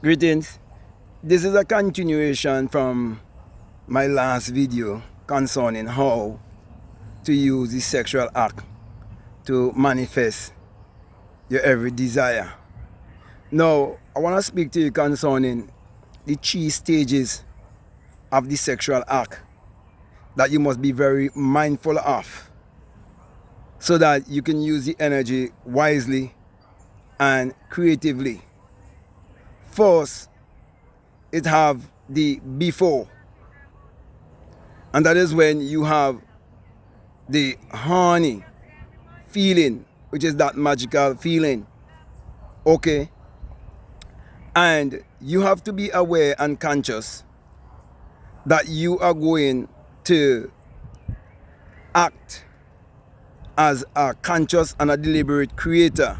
Greetings. This is a continuation from my last video concerning how to use the sexual act to manifest your every desire. Now, I want to speak to you concerning the 3 stages of the sexual act that you must be very mindful of so that you can use the energy wisely and creatively. First, it have the before, and that is when you have the horny feeling, which is that magical feeling, okay? And you have to be aware and conscious that you are going to act as a conscious and a deliberate creator,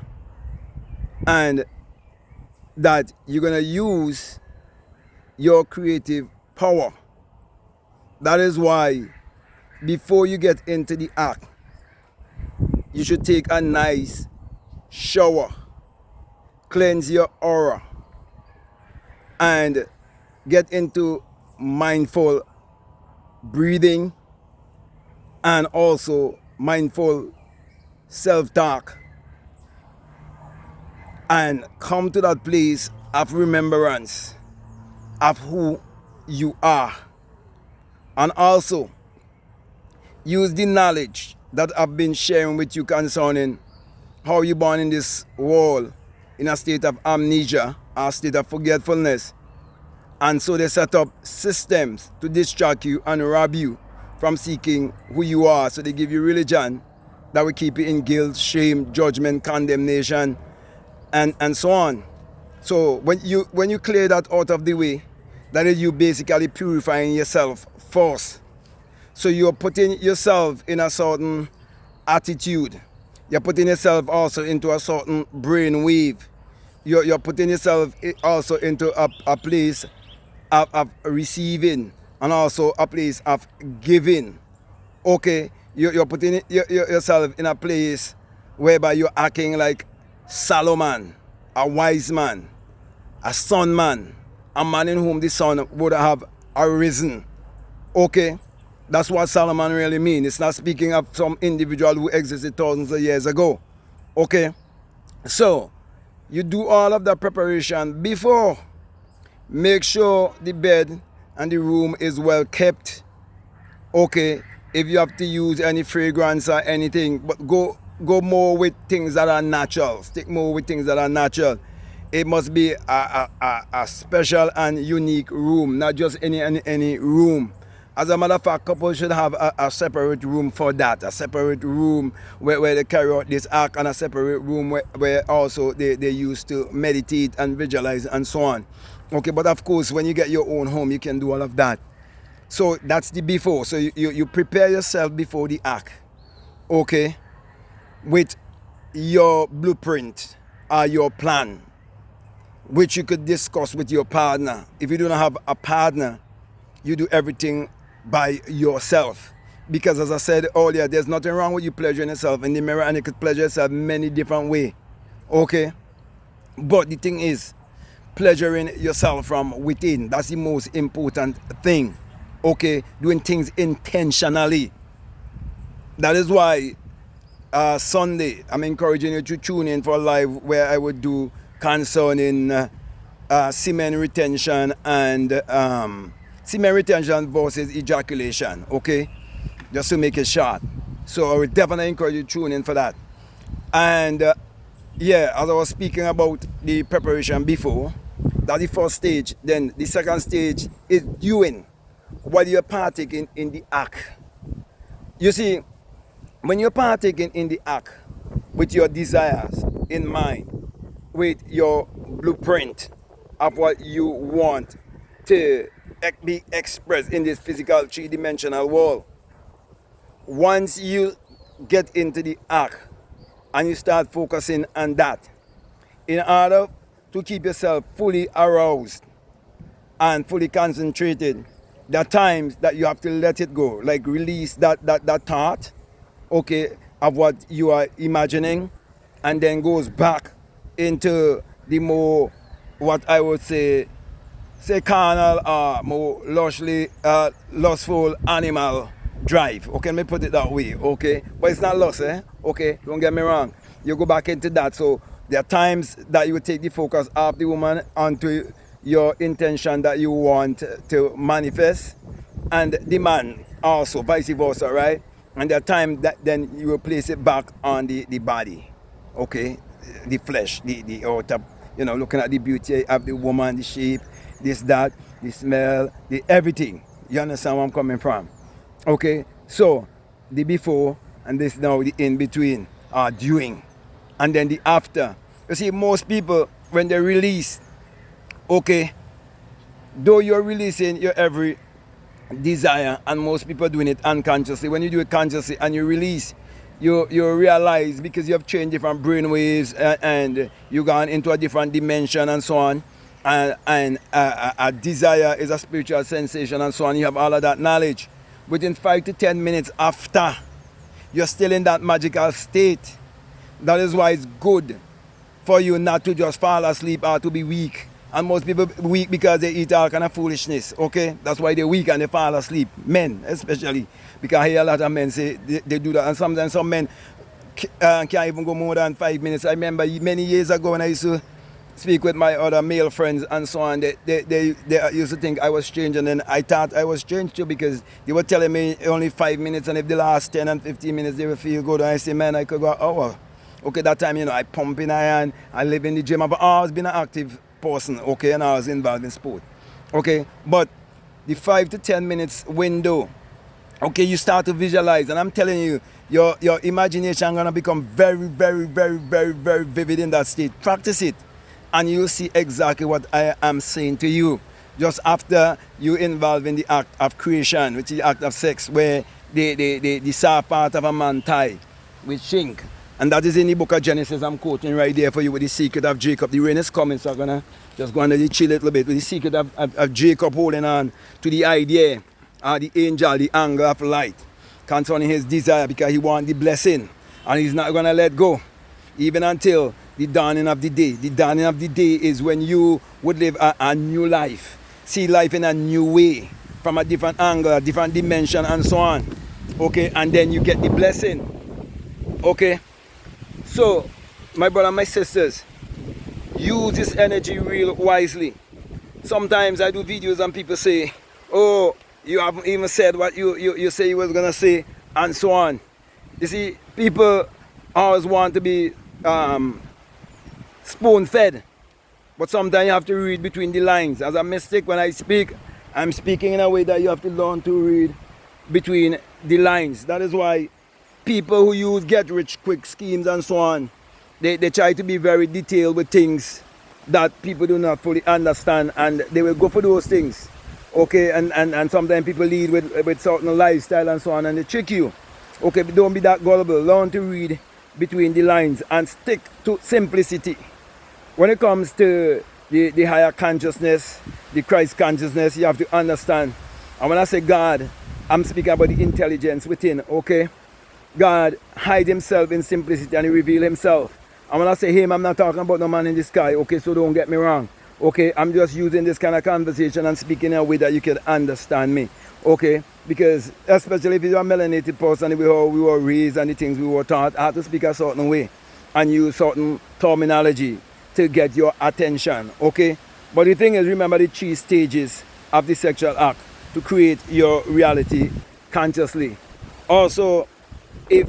and that you're going to use your creative power. That is why before you get into the act, you should take a nice shower, cleanse your aura, and get into mindful breathing and also mindful self-talk, and come to that place of remembrance of who you are, and also use the knowledge that I've been sharing with you concerning how you're born in this world in a state of amnesia, a state of forgetfulness, and so they set up systems to distract you and rob you from seeking who you are. So they give you religion that will keep you in guilt, shame, judgment, condemnation, and so on. So when you clear that out of the way, that is you basically purifying yourself first. So you're putting yourself in a certain attitude. You're putting yourself also into a certain brain wave. You're putting yourself also into a place of receiving and also a place of giving. Okay, you're putting yourself in a place whereby you're acting like Solomon, a wise man, a son man, a man in whom the sun would have arisen. Okay, that's what Solomon really means. It's not speaking of some individual who existed thousands of years ago. Okay, so you do all of that preparation before. Make sure the bed and the room is well kept. Okay, if you have to use any fragrance or anything, but go more with things that are natural. Stick more with things that are natural. It must be a special and unique room, not just any room. As a matter of fact, couples should have a separate room for that, a separate room where they carry out this act, and a separate room where also they used to meditate and visualize and so on. Okay, but of course, when you get your own home, you can do all of that. So that's the before. So you prepare yourself before the act, okay, with your blueprint or your plan, which you could discuss with your partner. If you do not have a partner, you do everything by yourself. Because as I said earlier, there's nothing wrong with you pleasuring yourself in the mirror, and you could pleasure yourself many different ways. Okay? But the thing is, pleasuring yourself from within. That's the most important thing. Okay? Doing things intentionally. That is why Sunday, I'm encouraging you to tune in for a live where I would do concerning semen retention and semen retention versus ejaculation, okay? Just to make it short. So I would definitely encourage you to tune in for that. And yeah, as I was speaking about the preparation before, that's the first stage. Then the second stage is doing while you're partaking in the act. You see, when you're partaking in the act with your desires in mind, with your blueprint of what you want to be expressed in this physical 3-dimensional world, once you get into the act and you start focusing on that, in order to keep yourself fully aroused and fully concentrated, there are times that you have to let it go, like release that thought, okay, of what you are imagining, and then goes back into the more what I would say carnal or more lustful animal drive. Okay, let me put it that way. Okay, but it's not lust, eh? Okay, don't get me wrong. You go back into that. So there are times that you take the focus of the woman onto your intention that you want to manifest, and the man also, vice versa, right? And there are times that then you will place it back on the body. Okay, the flesh, the outer, looking at the beauty of the woman, the shape, this, that, the smell, the everything. You understand where I'm coming from? Okay, so the before and this now, the in between are during, and then the after. You see, most people, when they release, okay, though you're releasing your every desire, and most people doing it unconsciously, when you do it consciously and you release, you realize, because you have changed different brain waves, and you gone into a different dimension and so on, and a desire is a spiritual sensation and so on. You have all of that knowledge. Within 5 to 10 minutes after, you're still in that magical state. That is why it's good for you not to just fall asleep or to be weak. And most people weak because they eat all kind of foolishness. Okay, that's why they're weak and they fall asleep. Men especially, because I hear a lot of men say they do that, and sometimes some men can't even go more than 5 minutes. I remember many years ago when I used to speak with my other male friends and so on, they used to think I was strange, and then I thought I was strange too, because they were telling me only 5 minutes, and if the last 10 and 15 minutes they will feel good, and I say, man, I could go an hour. Okay, that time, I pump in iron, I live in the gym, I've always been an active person, okay, and I was involved in sport. Okay, but the 5 to 10 minutes window, okay, you start to visualize, and I'm telling you, your imagination gonna become very, very, very, very, very vivid in that state. Practice it, and you'll see exactly what I am saying to you. Just after you involve in the act of creation, which is the act of sex, where the soft part of a man tie with shrink. And that is in the book of Genesis. I'm quoting right there for you with the secret of Jacob. The rain is coming, so I'm going to just go under the chill a little bit. With the secret of Jacob holding on to the idea, the angel, the angle of light, concerning his desire, because he wants the blessing. And he's not going to let go, even until the dawning of the day. The dawning of the day is when you would live a new life. See life in a new way, from a different angle, a different dimension, and so on. Okay, and then you get the blessing. Okay. So, my brother and my sisters, use this energy real wisely. Sometimes I do videos and people say, oh, you haven't even said what you say you was going to say, and so on. You see, people always want to be spoon-fed, but sometimes you have to read between the lines. As a mystic, when I speak, I'm speaking in a way that you have to learn to read between the lines. That is why people who use get-rich-quick schemes and so on, they try to be very detailed with things that people do not fully understand, and they will go for those things. Okay, and sometimes people lead with certain lifestyle and so on, and they trick you. Okay, but don't be that gullible. Learn to read between the lines and stick to simplicity. When it comes to the higher consciousness, the Christ consciousness, you have to understand. And when I say God, I'm speaking about the intelligence within, okay? God hide himself in simplicity and he reveal himself. And when I say him, I'm not talking about no man in the sky, okay? So don't get me wrong, okay? I'm just using this kind of conversation and speaking in a way that you can understand me, okay? Because especially if you're a melanated person, we were raised and the things we were taught, I have to speak a certain way and use certain terminology to get your attention, okay? But the thing is, remember the 3 stages of the sexual act to create your reality consciously. Also, if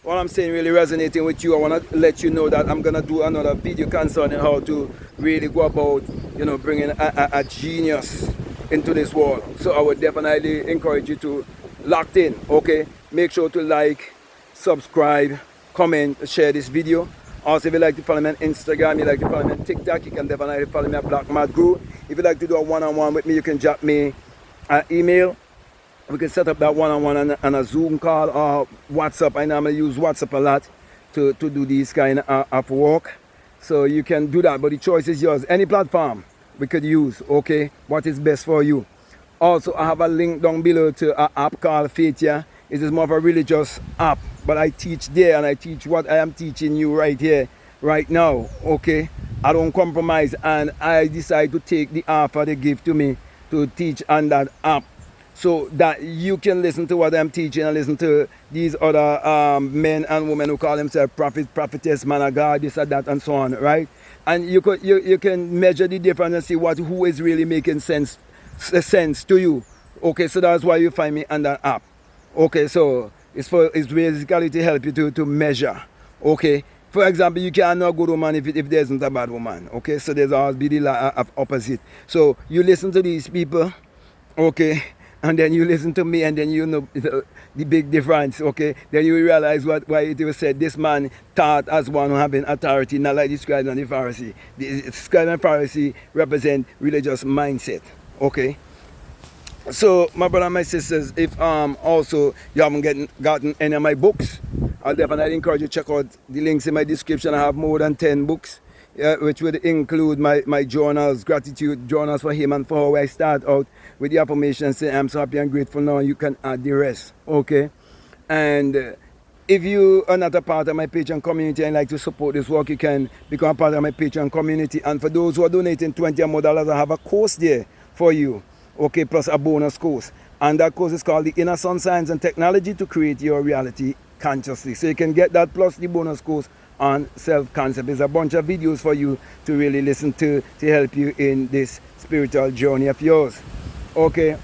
what I'm saying really resonating with you, I want to let you know that I'm going to do another video concerning how to really go about, bringing a genius into this world. So I would definitely encourage you to lock in, okay? Make sure to like, subscribe, comment, share this video. Also, if you like to follow me on Instagram, you like to follow me on TikTok, you can definitely follow me at BlackMadGuru. If you like to do a one-on-one with me, you can drop me an email. We can set up that one-on-one on a Zoom call or WhatsApp. I normally use WhatsApp a lot to do these kind of work. So you can do that, but the choice is yours. Any platform we could use, okay? What is best for you. Also, I have a link down below to an app called Faithia. It is more of a religious app, but I teach there and I teach what I am teaching you right here, right now, okay? I don't compromise, and I decide to take the offer they give to me to teach on that app, so that you can listen to what I'm teaching and listen to these other men and women who call themselves prophets, prophetess, man of God, this or that, and so on, right? And you can measure the difference and see who is really making sense to you. Okay, so that's why you find me on that app. Okay, so it's basically to help you to measure. Okay, for example, you cannot go to a man if there isn't a bad woman. Okay, so there's always be the opposite. So you listen to these people, okay, and then you listen to me, and then you know the big difference. Okay, then you realize why it was said this man taught as one who having authority, not like the scribe and the Pharisee. The scribe and Pharisee represent religious mindset. Okay. So my brother and my sisters, if also you haven't gotten any of my books, I'll definitely encourage you to check out the links in my description. I have more than 10 books, which would include my journals, gratitude journals for him and for how I start out with the affirmation, say I'm so happy and grateful now. You can add the rest, okay? And if you are not a part of my Patreon community and like to support this work, you can become a part of my Patreon community. And for those who are donating $20 or more, I have a course there for you. Okay, plus a bonus course. And that course is called the Inner Sun Science and Technology to Create Your Reality Consciously. So you can get that plus the bonus course on self-concept. There's a bunch of videos for you to really listen to help you in this spiritual journey of yours. Okay.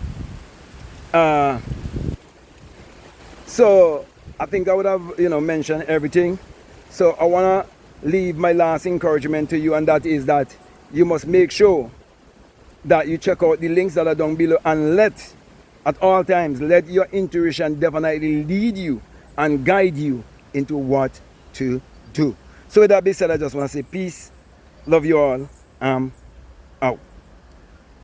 So I think I would have, mentioned everything. So I want to leave my last encouragement to you, and that is that you must make sure that you check out the links that are down below, and at all times, let your intuition definitely lead you and guide you into what to do. So with that being said, I just want to say peace, love you all, out.